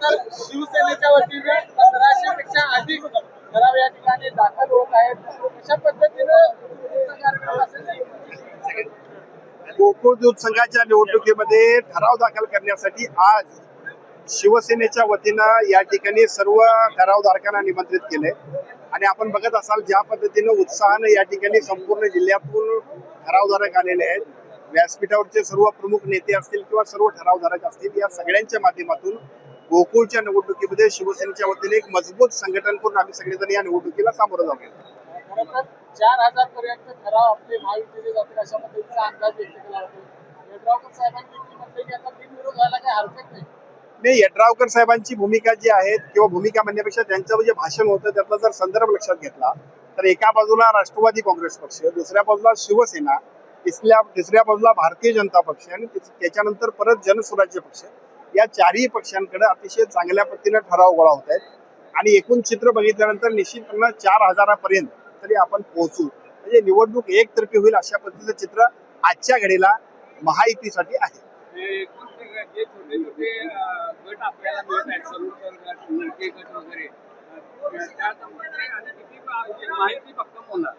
तर शिवसेनेच्या वतीने 1500 पेक्षा अधिक ठराव या ठिकाणी दाखल होत आहेत. अशा पद्धतीनं तुमचा कार्यक्रम असेल. गोकुळ दूध संघाच्या निवडणुकीमध्ये ठराव दाखल करण्यासाठी आज शिवसेनेच्या वतीनं या ठिकाणी सर्व ठरावधारकांना निमंत्रित केले आणि आपण बघत असाल ज्या पद्धतीनं उत्साहानं या ठिकाणी संपूर्ण जिल्ह्यातून ठरावधारक आलेले आहेत. व्यासपीठावरचे सर्व प्रमुख नेते असतील किंवा सर्व ठरावधारक असतील, या सगळ्यांच्या माध्यमातून गोकुळच्या निवडणुकीमध्ये शिवसेनेच्या वतीने एक मजबूत संघटन करून आम्ही सगळेजण या निवडणुकीला सामोरं जाऊ. खरं तर 4000 पर्यंत ठराव आपले महायुतीचे जातील अशा पद्धतीचा अंदाज व्यक्त केला होता. यड्रावकर साहेबांनी म्हटलं की आता बिनविरोध व्हायला काही हरकत नाही. नाही, यड्रावकर साहेबांची भूमिका जी आहे किंवा भूमिका म्हणण्यापेक्षा त्यांचं जे भाषण होतं त्यातला जर संदर्भ लक्षात घेतला तर एका बाजूला राष्ट्रवादी काँग्रेस पक्ष, दुसऱ्या बाजूला शिवसेना, तिसऱ्या बाजूला भारतीय जनता पक्ष आणि त्याच्यानंतर परत जनसुराज्य पक्ष, या चारही पक्षांकडे अतिशय चांगल्या पद्धतीने ठराव गोळा होत आहेत आणि एकूण चित्र बघितल्यानंतर निश्चितपणे 4000 पर्यंत तरी आपण पोहोचू. म्हणजे निवडणूक एकतर्फी होईल अशा पद्धतीचं चित्र आजच्या घडीला महायुतीसाठी आहे. जे छोटे छोटे गट आपल्याला मिळत आहेत, सरोडकर गट, नळके गट वगैरे, त्या संबंधाने किती माहिती भक्कम होणार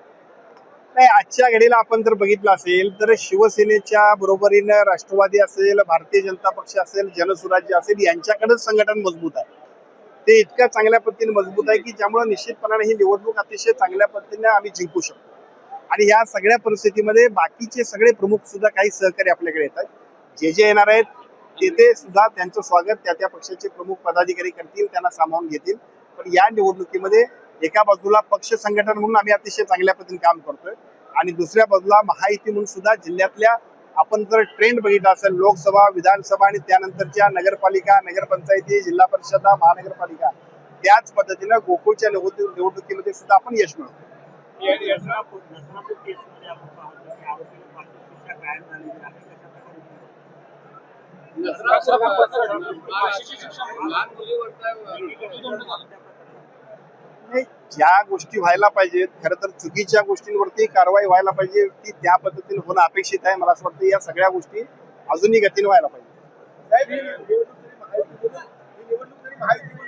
नाही. आजच्या घडीला आपण जर बघितलं असेल तर शिवसेनेच्या बरोबरीनं राष्ट्रवादी असेल, भारतीय जनता पक्ष असेल, जनसुराज्य असेल, यांच्याकडेच संघटन मजबूत आहे. ते इतक्या चांगल्या पद्धतीने मजबूत आहे की ज्यामुळे निश्चितपणाने ही निवडणूक अतिशय चांगल्या पद्धतीने आम्ही जिंकू शकतो. आणि या सगळ्या परिस्थितीमध्ये बाकीचे सगळे प्रमुख सुद्धा काही सहकारी आपल्याकडे येतात. जे येणार आहेत तेथे सुद्धा त्यांचं स्वागत त्या पक्षाचे प्रमुख पदाधिकारी करतील, त्यांना सामावून घेतील. पण या निवडणुकीमध्ये एका बाजूला पक्ष संघटन म्हणून आम्ही अतिशय चांगल्या पद्धतीने काम करतोय आणि दुसऱ्या बाजूला महायुती म्हणून सुद्धा जिल्ह्यातल्या आपण जर ट्रेंड बघितला असेल, लोकसभा, विधानसभा आणि त्यानंतरच्या नगरपालिका, नगरपंचायती, जिल्हा परिषदा, महानगरपालिका, त्याच पद्धतीनं गोकुळच्या निवडणुकीमध्ये सुद्धा आपण यश मिळवतो. ज्या गोष्टी व्हायला पाहिजेत, खरं तर चुकीच्या गोष्टींवरती कारवाई व्हायला पाहिजे, ती त्या पद्धतीने होणं अपेक्षित आहे. मला असं वाटतं या सगळ्या गोष्टी अजूनही गतीने व्हायला पाहिजे.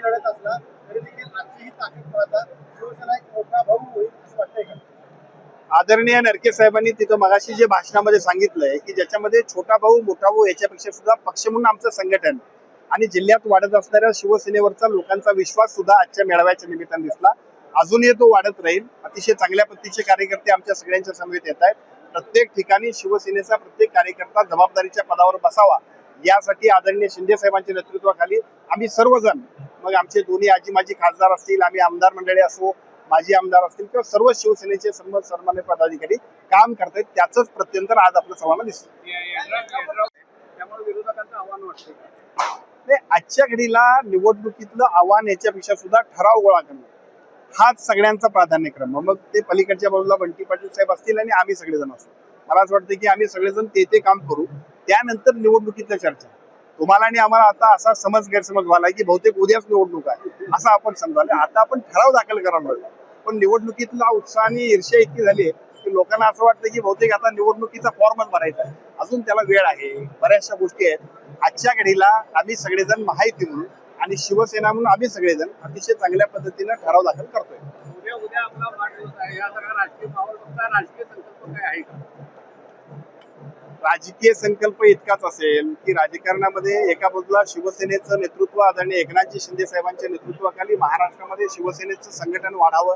लढत असला तरी देखील आजची ही ताकद पाहता शिवसेना एक मोठा भाऊ होईल असं वाटतंय का? आदरणीय नरके साहेबांनी तिथं मगाशी जे भाषणामध्ये सांगितलंय की ज्याच्यामध्ये छोटा भाऊ मोठा भाऊ याच्यापेक्षा सुद्धा पक्ष म्हणून आमचं संघटन आणि जिल्ह्यात वाढत असणाऱ्या शिवसेनेवरचा लोकांचा विश्वास सुद्धा आजच्या मेळाव्याच्या निमित्ताने दिसला. अजूनही तो वाढत राहील. अतिशय चांगल्या पद्धतीचे कार्यकर्ते आमच्या सगळ्यांच्या समवेत येत आहेत. प्रत्येक ठिकाणी शिवसेनेचा प्रत्येक कार्यकर्ता जबाबदारीच्या पदावर बसावा यासाठी आदरणीय शिंदे साहेबांच्या नेतृत्वाखाली आम्ही सर्वजण, मग आमचे दोन्ही आजी माजी खासदार असतील, आम्ही आमदार मंडळी असो, माजी आमदार असतील किंवा सर्व शिवसेनेचे सन्मान्य पदाधिकारी काम करतायत. त्याच प्रत्यंतर आज आपल्या सर्वांना दिसतं. त्यामुळे विरोधकांचं आव्हान वाटतं. आजच्या घडीला निवडणुकीतलं आव्हान याच्यापेक्षा सुद्धा ठराव गोळा करणं हाच सगळ्यांचा प्राधान्यक्रम. मग ते पलीकडच्या बाजूला बंटी पाटील साहेब असतील आणि आम्ही सगळेजण असतो. मला असं वाटतं की आम्ही सगळेजण ते काम करू. त्यानंतर निवडणुकीतल्या चर्चा. तुम्हाला आणि आम्हाला आता असा गैरसमज व्हायला की बहुतेक उद्याच निवडणूक आहे असं आपण समजावलं. आता आपण ठराव दाखल करायला लागलो, पण निवडणुकीतला उत्साह आणि ईर्ष्या इतकी झाली की लोकांना असं वाटतं की बहुतेक आता निवडणुकीचा फॉर्मच भरायचा आहे. अजून त्याला वेळ आहे, बऱ्याचशा गोष्टी आहेत. आजच्या घडीला आम्ही सगळेजण महायुती म्हणून आणि शिवसेना म्हणून आम्ही सगळेजण अतिशय चांगल्या पद्धतीनं ठराव दाखल करतोय. उद्या आपला वाढदिवस आहे. या सगळ्या राजकीय माहोल बघता राजकीय संकल्प काय आहे का? राजकीय संकल्प इतकाच असेल की राजकारणामध्ये एका बाजूला शिवसेनेचं नेतृत्व आदरणीय एकनाथजी शिंदे साहेबांच्या नेतृत्वाखाली महाराष्ट्रामध्ये शिवसेनेचं संघटन वाढावं.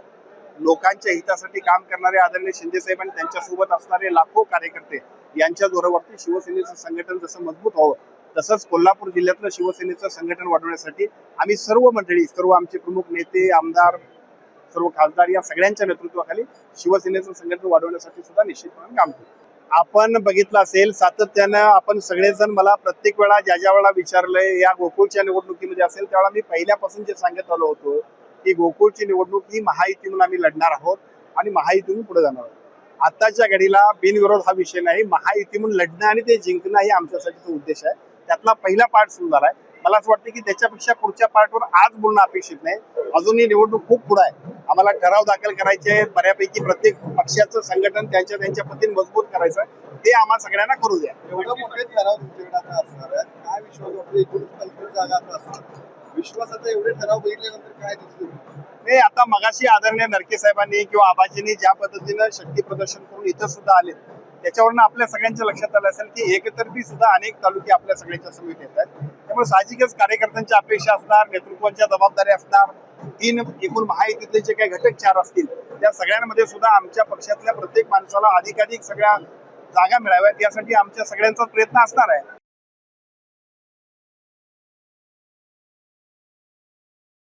लोकांच्या हितासाठी काम करणारे आदरणीय शिंदे साहेब आणि त्यांच्यासोबत असणारे लाखो कार्यकर्ते यांच्या जोरावरती शिवसेनेचं संघटन जसं मजबूत व्हावं, तसंच कोल्हापूर जिल्ह्यातलं शिवसेनेचं संघटन वाढवण्यासाठी आम्ही सर्व मंडळी, सर्व आमचे प्रमुख नेते, आमदार, सर्व खासदार या सगळ्यांच्या नेतृत्वाखाली शिवसेनेचं संघटन वाढवण्यासाठी सुद्धा निश्चितपणे काम करू. आपण बघितलं असेल सातत्यानं आपण सगळेजण, मला प्रत्येक वेळा ज्या वेळा विचारलंय या गोकुळच्या निवडणुकीमध्ये असेल त्यावेळा मी पहिल्यापासून जे सांगत आलो होतो की गोकुळची निवडणूक ही महायुती म्हणून आम्ही लढणार आहोत आणि महायुतीतून पुढे जाणार आहोत. आताच्या घडीला बिनविरोध हा विषय नाही, महायुती म्हणून लढणं आणि ते जिंकणं हे आमच्यासाठीचा उद्देश आहे. त्यातला पहिला पार्ट सुरू झालाय. मला असं वाटतं की त्याच्यापेक्षा पुढच्या पार्टवर आज बोलणं अपेक्षित नाही. अजूनही निवडणूक खूप पुढे आहे. आम्हाला ठराव दाखल करायचे आहेत. बऱ्यापैकी प्रत्येक पक्षाचं संघटन त्यांच्या पद्धतीने मजबूत करायचं, ते आम्हा सगळ्यांना करू द्या. एवढं मोठे ठराव तुमच्याकडे आता असणार आहे, काय विश्वास वाटतो? 19 जागा असणार विश्वासाचा एवढे ठराव बघितल्यानंतर काय दिसतो? ते आता मगाशी आदरणीय नरके साहेबांनी किंवा आबाजींनी ज्या पद्धतीनं शक्ती प्रदर्शन करून इथं सुद्धा आले, त्याच्यावरनं आपल्या सगळ्यांच्या लक्षात आलं असेल की एकतर्फी सुद्धा अनेक तालुके आपल्या सगळ्यांच्या समेत येत आहेत. त्यामुळे साहजिकच कार्यकर्त्यांच्या अपेक्षा असणार, नेतृत्वाच्या जबाबदाऱ्या असणार, एकूण महायुतीतले जे काही घटक 4 असतील त्या सगळ्यांमध्ये सुद्धा आमच्या पक्षातल्या प्रत्येक माणसाला अधिकाधिक सगळ्या जागा मिळाव्यात यासाठी आमच्या सगळ्यांचा प्रयत्न असणार आहे.